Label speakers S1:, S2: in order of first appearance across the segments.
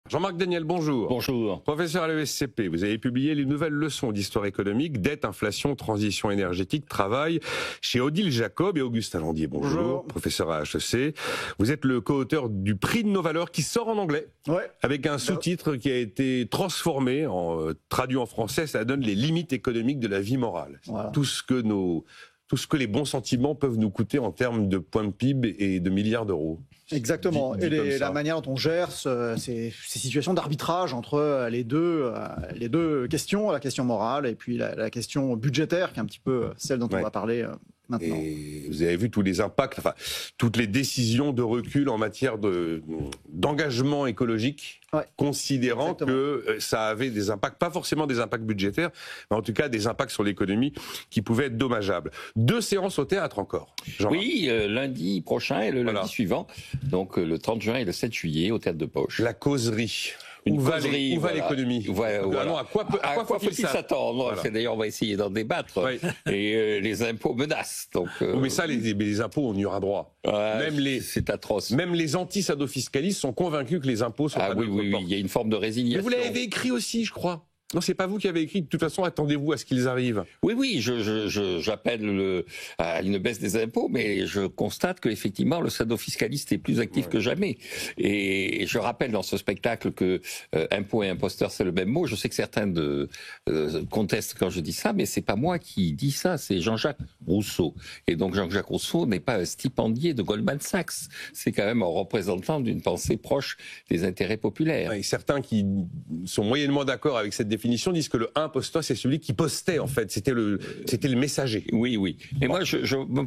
S1: Jean-Marc Daniel, bonjour.
S2: Bonjour.
S1: Professeur à l'ESCP, vous avez publié les nouvelles leçons d'histoire économique, dette, inflation, transition énergétique, travail, chez Odile Jacob et Augustin Landier. Bonjour. Professeur à HEC. Vous êtes le co-auteur du Prix de nos valeurs qui sort en anglais, avec un sous-titre qui a été transformé, traduit en français, ça donne les limites économiques de la vie morale. Voilà. Tout ce que les bons sentiments peuvent nous coûter en termes de points de PIB et de milliards d'euros.
S3: Exactement. Et la manière dont on gère ces situations d'arbitrage entre les deux questions, la question morale et puis la question budgétaire, qui est un petit peu celle dont on va parler maintenant.
S1: Et vous avez vu tous les impacts, toutes les décisions de recul en matière d'engagement écologique, considérant que ça avait des impacts, pas forcément des impacts budgétaires, mais en tout cas des impacts sur l'économie qui pouvaient être dommageables. 2 séances au théâtre encore.
S2: Oui, lundi prochain et le lundi suivant, donc le 30 juin et le 7 juillet au Théâtre de Poche.
S1: La causerie. Où va l'économie ?
S2: À quoi faut-il s'attendre ? D'ailleurs, on va essayer d'en débattre. Et les impôts menacent. Donc,
S1: mais ça, les impôts, on y aura droit.
S2: C'est atroce.
S1: Même les anti-sadofiscalistes sont convaincus que les impôts sont pas de notre porte.
S2: Il y a une forme de résignation.
S1: Mais vous l'avez écrit aussi, je crois. Non, c'est pas vous qui avez écrit. De toute façon, attendez-vous à ce qu'ils arrivent.
S2: Oui, j'appelle à une baisse des impôts, mais je constate qu'effectivement, le sadofiscaliste est plus actif que jamais. Et je rappelle dans ce spectacle que impôt et imposteur, c'est le même mot. Je sais que certains contestent quand je dis ça, mais c'est pas moi qui dis ça, c'est Jean-Jacques Rousseau. Et donc, Jean-Jacques Rousseau n'est pas un stipendié de Goldman Sachs. C'est quand même un représentant d'une pensée proche des intérêts populaires.
S1: Et certains qui sont moyennement d'accord avec cette définition disent que le imposteur, c'est celui qui postait, en fait. C'était le messager.
S2: Oui. Mais moi, je me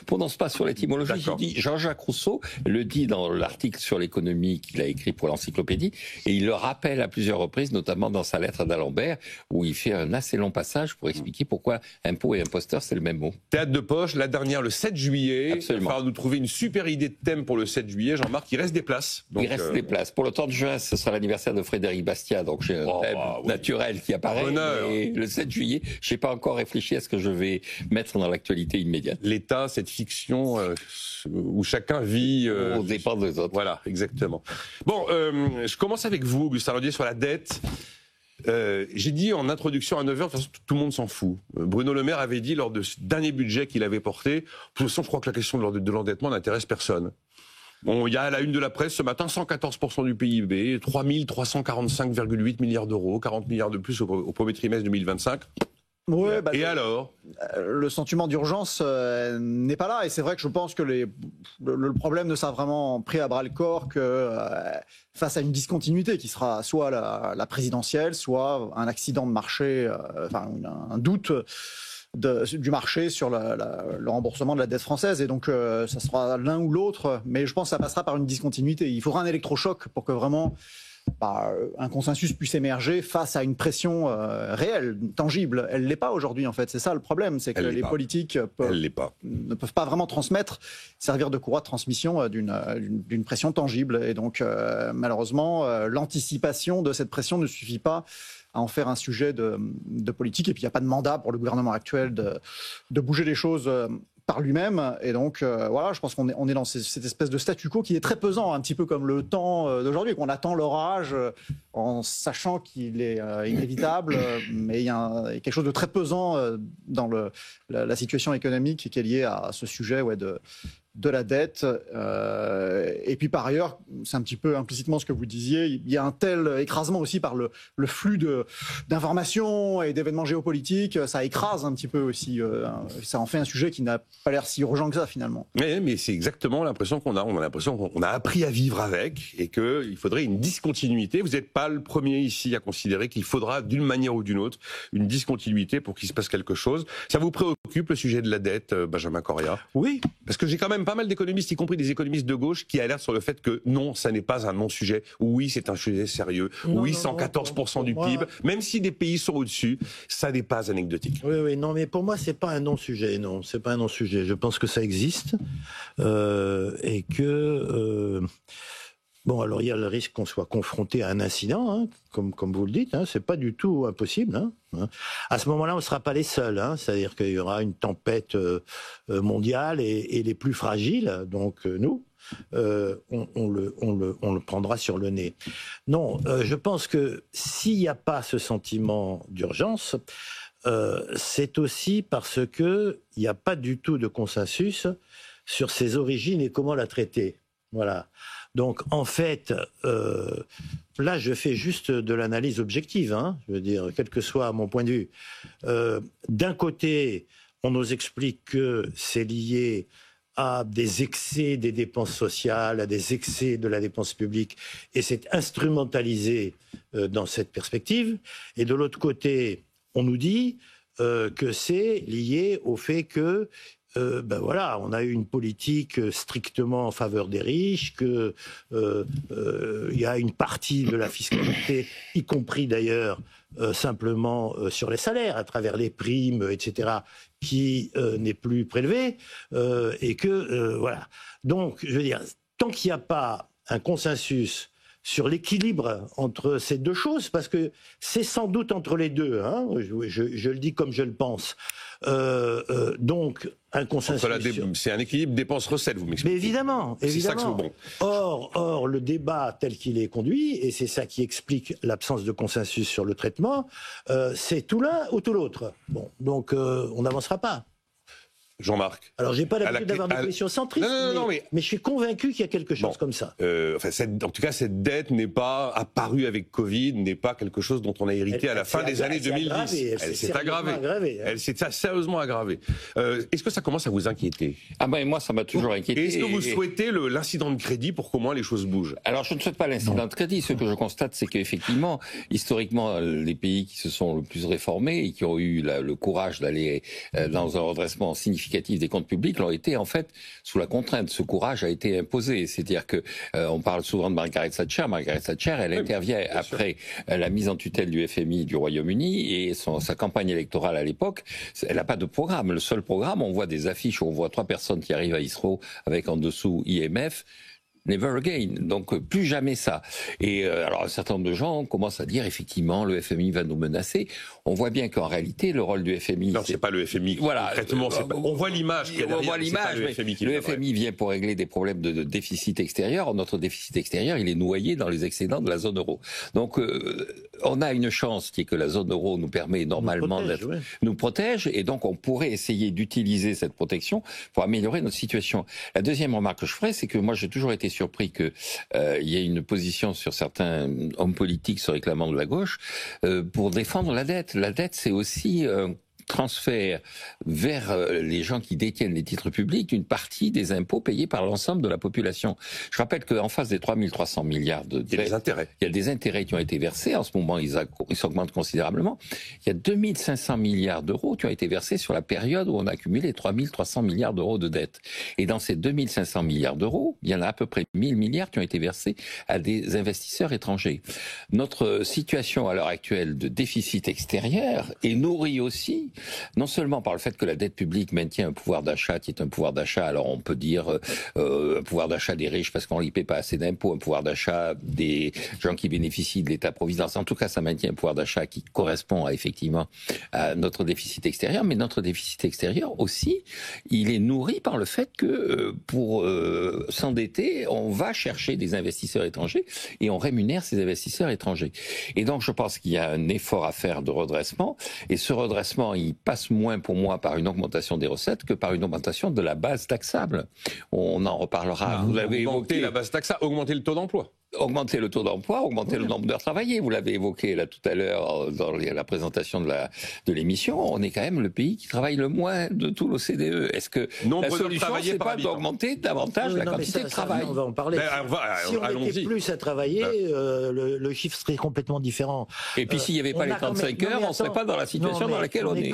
S2: prononce pas sur l'étymologie. Je dis Jean-Jacques Rousseau le dit dans l'article sur l'économie qu'il a écrit pour l'encyclopédie, et il le rappelle à plusieurs reprises, notamment dans sa lettre d'Alembert, où il fait un assez long passage pour expliquer pourquoi impôt et imposteur, c'est le même mot.
S1: Théâtre de Poche, la dernière, le 7 juillet.
S2: Absolument.
S1: Il va falloir nous trouver une super idée de thème pour le 7 juillet. Jean-Marc, il reste des places. Donc,
S2: il reste des places. Pour le 30 juin, ce sera l'anniversaire de Frédéric Bastiat, donc j'ai un thème naturel qui apparaît. Et le 7 juillet, je n'ai pas encore réfléchi à ce que je vais mettre dans l'actualité immédiate.
S1: L'État, cette fiction où chacun vit...
S2: On dépend des autres.
S1: Voilà, exactement. Bon, je commence avec vous, Augustin Landier, sur la dette. J'ai dit en introduction à 9h, de toute façon, tout le monde s'en fout. Bruno Le Maire avait dit lors de ce dernier budget qu'il avait porté, de toute façon, je crois que la question de l'endettement n'intéresse personne. Bon, il y a à la une de la presse ce matin 114% du PIB, 345,8 milliards d'euros, 40 milliards de plus au premier trimestre 2025. Et alors ?
S3: Le sentiment d'urgence n'est pas là. Et c'est vrai que je pense que le problème ne sera vraiment pris à bras-le-corps que face à une discontinuité qui sera soit la présidentielle, soit un accident de marché, un doute du marché sur le remboursement de la dette française. Et donc, ça sera l'un ou l'autre. Mais je pense que ça passera par une discontinuité. Il faudra un électrochoc pour que vraiment un consensus puisse émerger face à une pression réelle, tangible. Elle ne l'est pas aujourd'hui, en fait. C'est ça le problème. C'est que les politiques ne peuvent pas vraiment servir de courroie de transmission d'une pression tangible. Et donc, malheureusement, l'anticipation de cette pression ne suffit pas à en faire un sujet de politique. Et puis, il n'y a pas de mandat pour le gouvernement actuel de bouger les choses par lui-même. Et donc, je pense qu'on est dans cette espèce de statu quo qui est très pesant, un petit peu comme le temps d'aujourd'hui, qu'on attend l'orage en sachant qu'il est inévitable, mais il y a quelque chose de très pesant dans la situation économique qui est liée à ce sujet de la dette. Et puis par ailleurs, c'est un petit peu implicitement ce que vous disiez, il y a un tel écrasement aussi par le flux d'informations et d'événements géopolitiques, ça écrase un petit peu aussi, ça en fait un sujet qui n'a pas l'air si urgent que ça finalement.
S1: Mais c'est exactement l'impression qu'on a. On a l'impression qu'on a appris à vivre avec et qu'il faudrait une discontinuité. Vous n'êtes pas le premier ici à considérer qu'il faudra d'une manière ou d'une autre une discontinuité pour qu'il se passe quelque chose. Ça vous préoccupe le sujet de la dette, Benjamin Correa ?
S3: Oui.
S1: Parce que j'ai quand même pas mal d'économistes, y compris des économistes de gauche, qui alertent sur le fait que non, ça n'est pas un non-sujet. Oui, c'est un sujet sérieux. Oui, 114% du PIB. Même si des pays sont au-dessus, ça n'est pas anecdotique.
S4: Oui, non, mais pour moi, c'est pas un non-sujet. Non, c'est pas un non-sujet. Je pense que ça existe et que bon, alors il y a le risque qu'on soit confronté à un incident, comme vous le dites. C'est pas du tout impossible. À ce moment-là, on ne sera pas les seuls. C'est-à-dire qu'il y aura une tempête mondiale et les plus fragiles, donc nous. on le prendra sur le nez. Non, je pense que s'il n'y a pas ce sentiment d'urgence, c'est aussi parce qu'il n'y a pas du tout de consensus sur ses origines et comment la traiter. Voilà. Donc, en fait, là, je fais juste de l'analyse objective, hein, je veux dire, quel que soit mon point de vue. D'un côté, on nous explique que c'est lié à des excès des dépenses sociales, à des excès de la dépense publique, et c'est instrumentalisé dans cette perspective. Et de l'autre côté, on nous dit que c'est lié au fait que ben voilà, on a eu une politique strictement en faveur des riches, que y a une partie de la fiscalité, y compris d'ailleurs simplement sur les salaires, à travers les primes, etc., qui n'est plus prélevée, et que voilà. Donc, je veux dire, tant qu'il n'y a pas un consensus sur l'équilibre entre ces deux choses, parce que c'est sans doute entre les deux, hein, je le dis comme je le pense. Donc, un consensus.
S1: C'est un équilibre dépenses-recettes, vous m'expliquez.
S4: Mais évidemment, évidemment.
S1: C'est ça que c'est bon.
S4: Or, le débat tel qu'il est conduit, et c'est ça qui explique l'absence de consensus sur le traitement, c'est tout l'un ou tout l'autre. Bon, donc on n'avancera pas.
S1: Jean-Marc.
S4: Alors, j'ai pas l'habitude d'avoir des positions centristes, mais je suis convaincu qu'il y a quelque chose comme ça.
S1: En tout cas, cette dette n'est pas apparue avec Covid, n'est pas quelque chose dont on a hérité à la fin des années 2010. Elle s'est aggravée. Elle s'est sérieusement aggravée. Est-ce que ça commence à vous inquiéter?
S2: Ah ben moi, ça m'a toujours inquiété.
S1: Est-ce que vous souhaitez l'incident de crédit pour qu'au moins les choses bougent?
S2: Alors, je ne souhaite pas l'incident de crédit. Ce que je constate, c'est qu'effectivement, historiquement, les pays qui se sont le plus réformés et qui ont eu le courage d'aller dans un redressement significatif des comptes publics l'ont été en fait sous la contrainte. Ce courage a été imposé. C'est-à-dire que on parle souvent de Margaret Thatcher. Margaret Thatcher, elle intervient après la mise en tutelle du FMI du Royaume-Uni et sa campagne électorale à l'époque. Elle n'a pas de programme. Le seul programme, on voit des affiches où on voit 3 personnes qui arrivent à Heathrow avec en dessous IMF. Never again. Donc, plus jamais ça. Et alors, un certain nombre de gens commencent à dire, effectivement, le FMI va nous menacer. On voit bien qu'en réalité, le rôle du FMI...
S1: Non, c'est pas le FMI. Voilà. Concrètement, on voit l'image qu'il y a derrière.
S2: On voit l'image, le FMI vient pour régler des problèmes de déficit extérieur. Notre déficit extérieur, il est noyé dans les excédents de la zone euro. Donc, on a une chance qui est que la zone euro nous permet normalement nous protège. Et donc, on pourrait essayer d'utiliser cette protection pour améliorer notre situation. La deuxième remarque que je ferai, c'est que moi, j'ai toujours été surpris qu'il y ait une position sur certains hommes politiques se réclamant de la gauche pour défendre la dette. La dette, c'est aussi transfert vers les gens qui détiennent les titres publics une partie des impôts payés par l'ensemble de la population. Je rappelle qu'en face des 3300 milliards de dettes, il y a des intérêts qui ont été versés. En ce moment, ils s'augmentent considérablement. Il y a 2500 milliards d'euros qui ont été versés sur la période où on a accumulé 3300 milliards d'euros de dettes. Et dans ces 2500 milliards d'euros, il y en a à peu près 1000 milliards qui ont été versés à des investisseurs étrangers. Notre situation à l'heure actuelle de déficit extérieur est nourrie aussi non seulement par le fait que la dette publique maintient un pouvoir d'achat qui est un pouvoir d'achat, alors on peut dire un pouvoir d'achat des riches parce qu'on ne paie pas assez d'impôts, un pouvoir d'achat des gens qui bénéficient de l'État-providence. En tout cas, ça maintient un pouvoir d'achat qui correspond effectivement à notre déficit extérieur. Mais notre déficit extérieur aussi, il est nourri par le fait que pour s'endetter, on va chercher des investisseurs étrangers et on rémunère ces investisseurs étrangers. Et donc, je pense qu'il y a un effort à faire de redressement. Et ce redressement, il passe moins pour moi par une augmentation des recettes que par une augmentation de la base taxable. On en reparlera.
S1: Vous avez évoqué la base taxable, augmenter le taux d'emploi.
S2: Augmenter le taux d'emploi, augmenter le nombre d'heures travaillées. Vous l'avez évoqué là tout à l'heure dans la présentation de l'émission. On est quand même le pays qui travaille le moins de tout l'OCDE. Est-ce que la solution, c'est pas d'augmenter davantage la quantité de travail?
S4: On va en parler. Si on était plus à travailler, le chiffre serait complètement différent.
S2: Et puis s'il n'y avait pas les 35 heures, on ne serait pas dans la situation dans laquelle on est.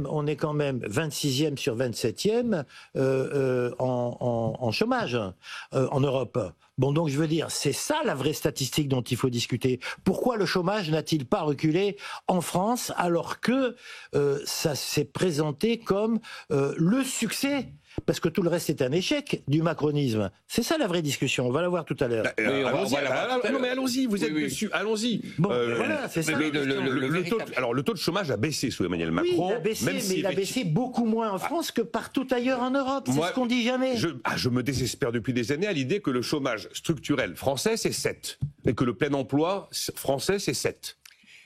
S4: On est quand même 26e sur 27e en chômage en Europe. Bon, donc je veux dire, c'est ça la vraie statistique dont il faut discuter. Pourquoi le chômage n'a-t-il pas reculé en France alors que ça s'est présenté comme le succès parce que tout le reste est un échec du macronisme. C'est ça la vraie discussion, on va la voir tout à l'heure.
S1: Non mais allons-y, vous êtes dessus, allons-y.
S4: Bon, voilà, c'est ça.
S1: Le taux de chômage a baissé sous Emmanuel Macron.
S4: Oui, il a baissé, mais il a baissé beaucoup moins en France que partout ailleurs en Europe. C'est ce qu'on dit jamais.
S1: Je me désespère depuis des années à l'idée que le chômage structurel français, c'est 7. Et que le plein emploi français, c'est 7.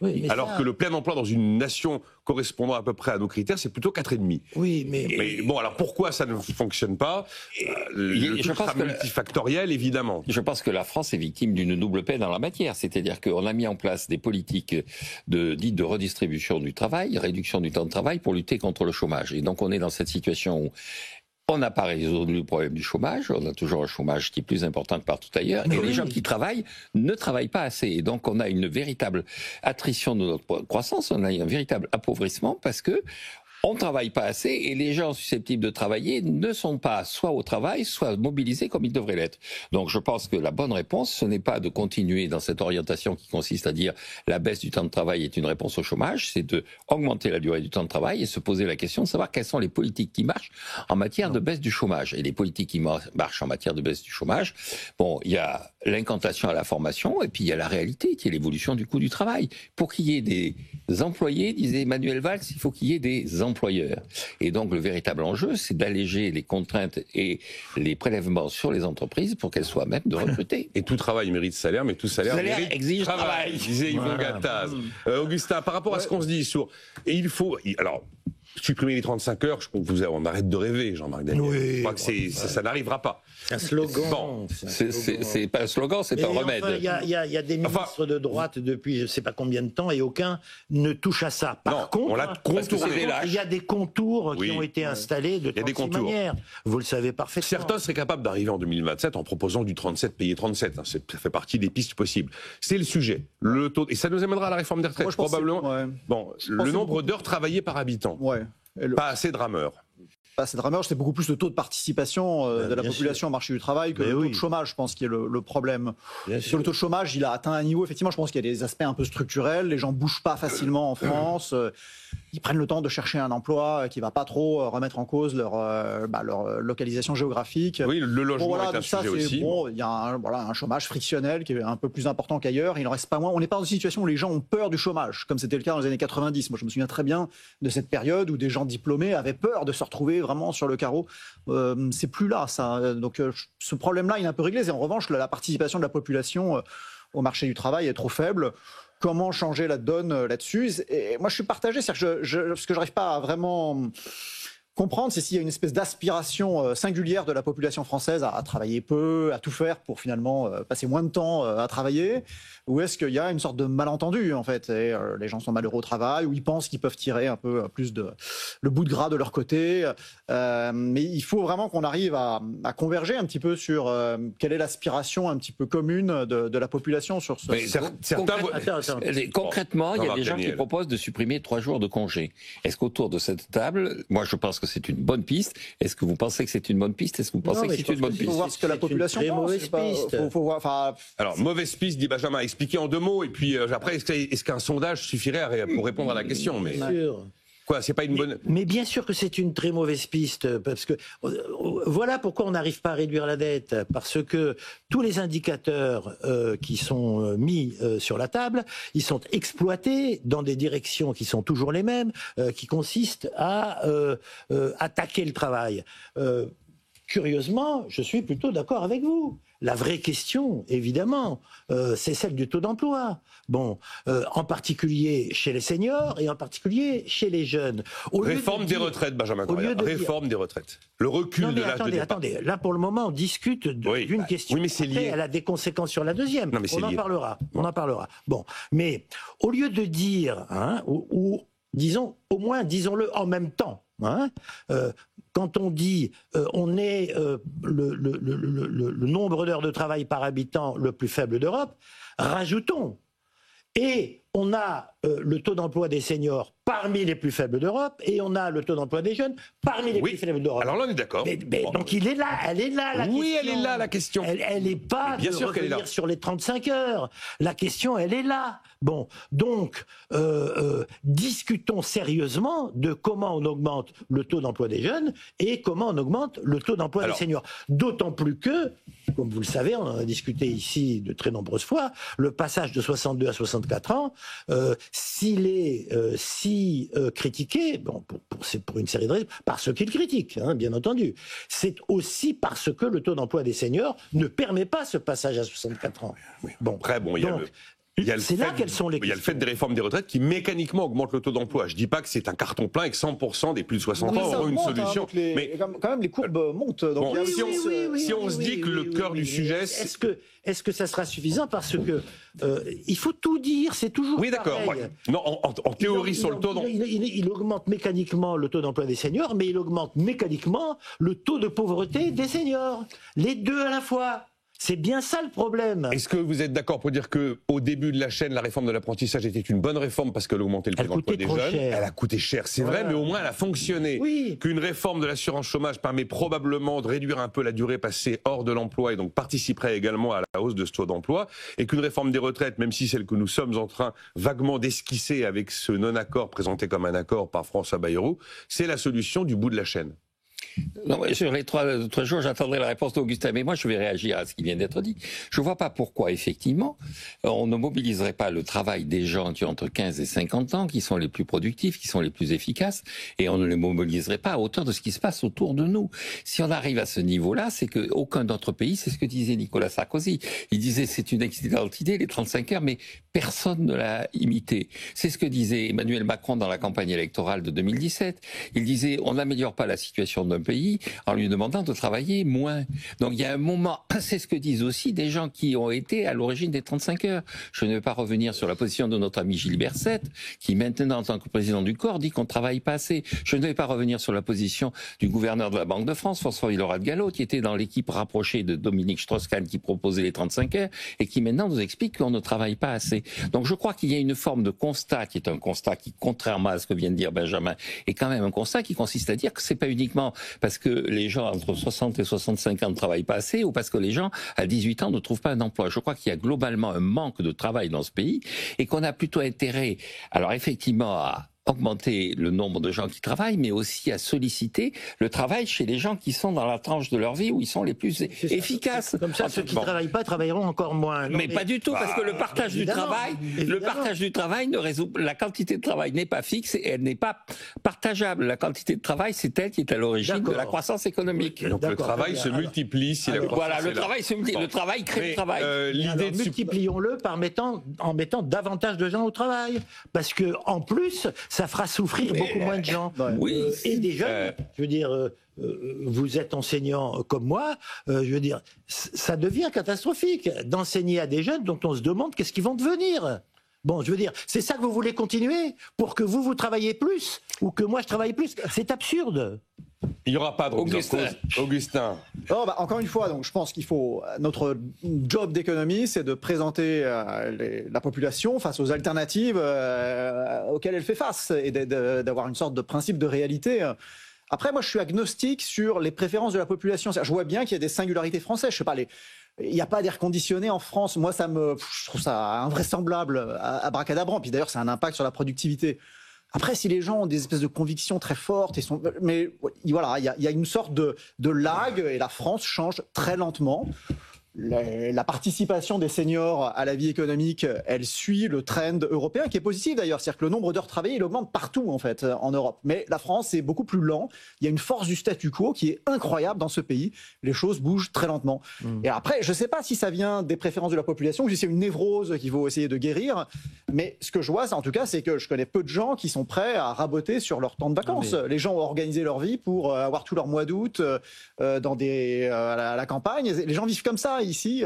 S1: Oui, alors que le plein emploi dans une nation correspondant à peu près à nos critères, c'est plutôt 4,5.
S4: Oui,
S1: mais bon, alors pourquoi ça ne fonctionne pas? Le truc sera multifactoriel, évidemment.
S2: Je pense que la France est victime d'une double peine dans la matière. C'est-à-dire qu'on a mis en place des politiques dites de redistribution du travail, réduction du temps de travail pour lutter contre le chômage. Et donc on est dans cette situation où on n'a pas résolu le problème du chômage, on a toujours un chômage qui est plus important que partout ailleurs, et les gens qui travaillent ne travaillent pas assez. Et donc on a une véritable attrition de notre croissance, on a un véritable appauvrissement parce que on ne travaille pas assez et les gens susceptibles de travailler ne sont pas soit au travail, soit mobilisés comme ils devraient l'être. Donc je pense que la bonne réponse, ce n'est pas de continuer dans cette orientation qui consiste à dire la baisse du temps de travail est une réponse au chômage, c'est de augmenter la durée du temps de travail et se poser la question de savoir quelles sont les politiques qui marchent en matière de baisse du chômage. Et les politiques qui marchent en matière de baisse du chômage, bon, il y a l'incantation à la formation et puis il y a la réalité qui est l'évolution du coût du travail. Pour qu'il y ait des employés, disait Manuel Valls, il faut qu'il y ait des employeurs. Et donc le véritable enjeu, c'est d'alléger les contraintes et les prélèvements sur les entreprises pour qu'elles soient à même de recruter.
S1: Et tout travail mérite salaire, mais tout salaire mérite
S2: exige travail.
S1: Disait Yvon Gattaz. Augustin, par rapport à ce qu'on se dit sur... Et il faut... Alors, supprimer les 35 heures, je crois que on arrête de rêver, Jean-Marc Daniel.
S4: Oui,
S1: je crois que ça n'arrivera pas.
S4: Un slogan.
S1: Bon,
S2: c'est pas un slogan, c'est un remède.
S4: Il y a des ministres de droite depuis je ne sais pas combien de temps et aucun ne touche à ça. Par contre,
S1: on l'a contourné.
S4: Il y a des contours qui ont été installés de 36 manières. Vous le savez parfaitement.
S1: Certains seraient capables d'arriver en 2027 en proposant du 37 payé 37. Ça fait partie des pistes possibles. C'est le sujet. Le taux, et ça nous amènera à la réforme des retraites, probablement. Bon, le nombre d'heures travaillées par habitant.
S3: Ouais.
S1: Pas assez de rameurs.
S3: Pas assez de rameurs, c'est beaucoup plus le taux de participation de la population au marché du travail que le taux de chômage, je pense, qui est le problème. Sur le taux de chômage, il a atteint un niveau, effectivement, je pense qu'il y a des aspects un peu structurels. Les gens bougent pas facilement en France. Ils prennent le temps de chercher un emploi qui va pas trop remettre en cause leur localisation géographique.
S1: Oui, le logement est un sujet aussi.
S3: Bon, il y a un chômage frictionnel qui est un peu plus important qu'ailleurs. Il en reste pas moins. On n'est pas dans une situation où les gens ont peur du chômage, comme c'était le cas dans les années 90. Moi, je me souviens très bien de cette période où des gens diplômés avaient peur de se retrouver vraiment sur le carreau. C'est plus là, ça. Donc, ce problème-là, il est un peu réglé. Et en revanche, la participation de la population au marché du travail est trop faible. Comment changer la donne là-dessus? Et moi, je suis partagé. C'est-à-dire que ce que j'arrive pas à vraiment comprendre, c'est s'il y a une espèce d'aspiration singulière de la population française à travailler peu, à tout faire pour finalement passer moins de temps à travailler, ou est-ce qu'il y a une sorte de malentendu, en fait, et les gens sont malheureux au travail, ou ils pensent qu'ils peuvent tirer un peu plus le bout de gras de leur côté. Mais il faut vraiment qu'on arrive à converger un petit peu sur quelle est l'aspiration un petit peu commune de la population sur ce...
S2: Concrètement, il y a des gens qui proposent de supprimer 3 jours de congé. Est-ce qu'autour de cette table, moi je pense que c'est une bonne piste. Est-ce que vous pensez que c'est une bonne piste? Est-ce que vous pensez que c'est une bonne piste?
S3: Il faut voir ce que la population pense.
S4: Mauvaise piste.
S3: Faut voir,
S1: alors, mauvaise piste, dit Benjamin. Expliquez en 2 mots. Et puis, après, est-ce qu'un sondage suffirait pour répondre à la question?
S4: Bien sûr.
S1: Quoi, c'est pas une bonne...
S4: Mais bien sûr que c'est une très mauvaise piste, parce que voilà pourquoi on n'arrive pas à réduire la dette, parce que tous les indicateurs qui sont mis sur la table, ils sont exploités dans des directions qui sont toujours les mêmes, qui consistent à attaquer le travail. Curieusement, je suis plutôt d'accord avec vous. La vraie question, évidemment, c'est celle du taux d'emploi. Bon, en particulier chez les seniors et en particulier chez les jeunes.
S1: Réforme des retraites, Benjamin Correa. Réforme des retraites. Le recul de l'âge de départ.
S4: Attendez, là pour le moment, on discute d'une question.
S1: Oui, mais c'est lié.
S4: Après, elle a des conséquences sur la deuxième.
S1: Non, mais
S4: on en parlera. On en parlera. Bon, mais au lieu de dire, ou disons, au moins disons-le en même temps. Quand on dit on est le nombre d'heures de travail par habitant le plus faible d'Europe, rajoutons Et on a le taux d'emploi des seniors parmi les plus faibles d'Europe, et on a le taux d'emploi des jeunes parmi les plus faibles d'Europe.
S1: Alors là, on est d'accord.
S4: Donc il est là, elle est là la question.
S1: Oui, elle est là la question.
S4: Elle n'est pas de revenir sur les 35 heures. La question, elle est là. Bon, donc discutons sérieusement de comment on augmente le taux d'emploi des jeunes et comment on augmente le taux d'emploi des seniors. D'autant plus que, comme vous le savez, on en a discuté ici de très nombreuses fois, le passage de 62 à 64 ans, s'il est si critiqué, bon, c'est pour une série de raisons, parce qu'il critique, hein, bien entendu, c'est aussi parce que le taux d'emploi des seniors ne permet pas ce passage à 64 ans.
S1: Bon, après, bon, il y a
S4: c'est là quelles sont les questions.
S1: Il y a le fait des réformes des retraites qui mécaniquement augmentent le taux d'emploi. Je dis pas que c'est un carton plein et que 100% des plus de 60 ans auront une solution.
S3: Mais quand même, les courbes montent. Donc
S1: si on se dit que le cœur du sujet...
S4: Est-ce que ça sera suffisant? Parce que il faut tout dire, c'est toujours pareil.
S1: D'accord. Non, en théorie, sur le taux d'emploi...
S4: Il augmente mécaniquement le taux d'emploi des seniors, mais il augmente mécaniquement le taux de pauvreté des seniors. Les deux à la fois. C'est bien ça le problème.
S1: Est-ce que vous êtes d'accord pour dire qu'au début de la chaîne, la réforme de l'apprentissage était une bonne réforme parce qu'elle augmentait le taux d'emploi des jeunes? Elle a coûté cher, c'est vrai, mais au moins elle a fonctionné.
S4: Oui.
S1: Qu'une réforme de l'assurance chômage permet probablement de réduire un peu la durée passée hors de l'emploi et donc participerait également à la hausse de ce taux d'emploi. Et qu'une réforme des retraites, même si celle que nous sommes en train vaguement d'esquisser avec ce non-accord présenté comme un accord par François Bayrou, c'est la solution du bout de la chaîne.
S2: Non, sur les trois jours, j'attendrai la réponse d'Augustin, mais moi je vais réagir à ce qui vient d'être dit. Je ne vois pas pourquoi, effectivement, on ne mobiliserait pas le travail des gens qui ont entre 15 et 50 ans, qui sont les plus productifs, qui sont les plus efficaces, et on ne les mobiliserait pas à hauteur de ce qui se passe autour de nous. Si on arrive à ce niveau-là, c'est qu'aucun d'autre pays, c'est ce que disait Nicolas Sarkozy. Il disait c'est une excellente idée, les 35 heures, mais personne ne l'a imité. C'est ce que disait Emmanuel Macron dans la campagne électorale de 2017. Il disait on n'améliore pas la situation d'un pays en lui demandant de travailler moins. Donc il y a un moment, c'est ce que disent aussi des gens qui ont été à l'origine des 35 heures. Je ne vais pas revenir sur la position de notre ami Gilbert Sette, qui maintenant en tant que président du corps dit qu'on ne travaille pas assez. Je ne vais pas revenir sur la position du gouverneur de la Banque de France, François Villeroy-de-Galhau, qui était dans l'équipe rapprochée de Dominique Strauss-Kahn qui proposait les 35 heures et qui maintenant nous explique qu'on ne travaille pas assez. Donc je crois qu'il y a une forme de constat qui est un constat qui, contrairement à ce que vient de dire Benjamin, est quand même un constat qui consiste à dire que c'est pas uniquement parce que les gens entre 60 et 65 ans ne travaillent pas assez ou parce que les gens à 18 ans ne trouvent pas un emploi. Je crois qu'il y a globalement un manque de travail dans ce pays et qu'on a plutôt intérêt, alors effectivement, à augmenter le nombre de gens qui travaillent, mais aussi à solliciter le travail chez les gens qui sont dans la tranche de leur vie où ils sont les plus efficaces.
S4: Comme ça, ceux qui ne travaillent pas travailleront encore moins.
S2: Non, mais pas du tout, parce que le partage du travail, ne résout, la quantité de travail n'est pas fixe et elle n'est pas partageable. La quantité de travail, c'est elle qui est à l'origine de la croissance économique.
S1: Donc le travail se multiplie si la croissance
S2: voilà, le travail se multiplie. Le travail crée le travail.
S4: L'idée multiplions-le en mettant davantage de gens au travail, parce que en plus ça fera souffrir beaucoup moins de gens.
S2: Oui.
S4: Et des jeunes, je veux dire, vous êtes enseignant comme moi, je veux dire, ça devient catastrophique d'enseigner à des jeunes dont on se demande qu'est-ce qu'ils vont devenir. Bon, je veux dire, c'est ça que vous voulez continuer pour que vous travaillez plus ou que moi je travaille plus. C'est absurde.
S1: Il n'y aura pas de Augustin.
S3: Oh, encore une fois, donc je pense qu'il faut notre job d'économie, c'est de présenter la population face aux alternatives auxquelles elle fait face et d'avoir une sorte de principe de réalité. Après, moi, je suis agnostique sur les préférences de la population. Je vois bien qu'il y a des singularités françaises. Je sais pas, il n'y a pas d'air conditionné en France. Moi, je trouve ça invraisemblable, abracadabrant. Puis d'ailleurs, ça a un impact sur la productivité. Après, si les gens ont des espèces de convictions très fortes, mais voilà, il y a une sorte de lag et la France change très lentement. La participation des seniors à la vie économique, elle suit le trend européen qui est positif d'ailleurs, c'est-à-dire que le nombre d'heures travaillées, il augmente partout en fait en Europe. Mais la France est beaucoup plus lent. Il y a une force du statu quo qui est incroyable dans ce pays. Les choses bougent très lentement. Et après, je ne sais pas si ça vient des préférences de la population ou si c'est une névrose qu'il faut essayer de guérir. Mais ce que je vois, en tout cas, c'est que je connais peu de gens qui sont prêts à raboter sur leur temps de vacances. Les gens ont organisé leur vie pour avoir tout leur mois d'août dans à la campagne. Les gens vivent comme ça. Ici,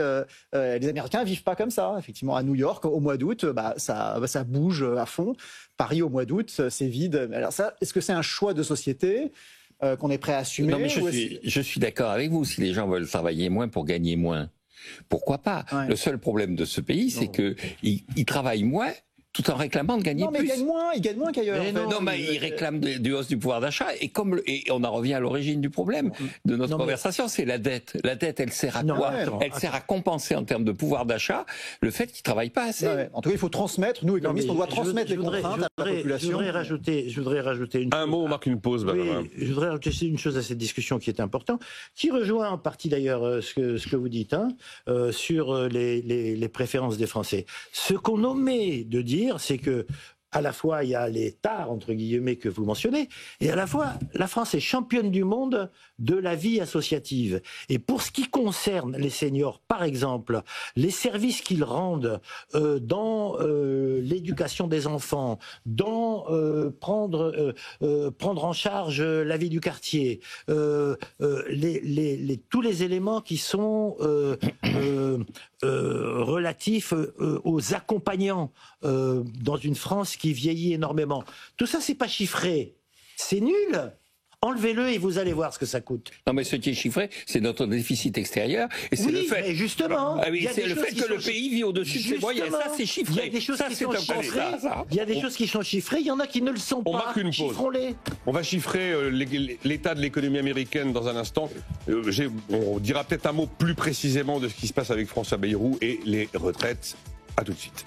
S3: les Américains vivent pas comme ça. Effectivement, à New York, au mois d'août, ça bouge à fond. Paris, au mois d'août, c'est vide. Alors ça, est-ce que c'est un choix de société qu'on est prêt à assumer?
S2: Non, mais je suis d'accord avec vous. Si les gens veulent travailler moins pour gagner moins, Pourquoi pas? Le seul problème de ce pays, c'est que il travaille moins, tout en réclamant de gagner plus.
S3: Il gagne moins qu'ailleurs.
S2: Mais il réclame du hausse du pouvoir d'achat, et on en revient à l'origine du problème de notre conversation, c'est la dette. La dette, elle sert à quoi? Elle sert à compenser en termes de pouvoir d'achat le fait qu'ils ne travaillent pas assez.
S3: En tout cas, il faut transmettre, nous économistes, on doit transmettre les contraintes à la population.
S4: Je voudrais rajouter une chose.
S1: Un mot, on marque une pause, Benjamin.
S4: Oui, je voudrais rajouter une chose à cette discussion qui est importante, qui rejoint en partie d'ailleurs ce que vous dites, sur les préférences des Français. Ce qu'on omet de dire, c'est que à la fois, il y a les tares, entre guillemets, que vous mentionnez, et à la fois, la France est championne du monde de la vie associative. Et pour ce qui concerne les seniors, par exemple, les services qu'ils rendent dans l'éducation des enfants, dans prendre en charge la vie du quartier, tous les éléments qui sont relatifs aux accompagnants dans une France qui vieillit énormément. Tout ça, c'est pas chiffré. C'est nul. Enlevez-le et vous allez voir ce que ça coûte.
S2: Non, mais ce qui est chiffré, c'est notre déficit extérieur. Et c'est le fait.
S4: Mais justement.
S2: C'est le fait que le pays vit au-dessus de ses moyens. Ça, c'est chiffré.
S4: Il y a des choses qui sont chiffrées. Il y a des choses qui sont chiffrées. Il y en a qui ne le sont pas.
S1: On marque une pause.
S4: Chiffrons-les.
S1: On va chiffrer l'état de l'économie américaine dans un instant. On dira peut-être un mot plus précisément de ce qui se passe avec François Bayrou et les retraites. À tout de suite.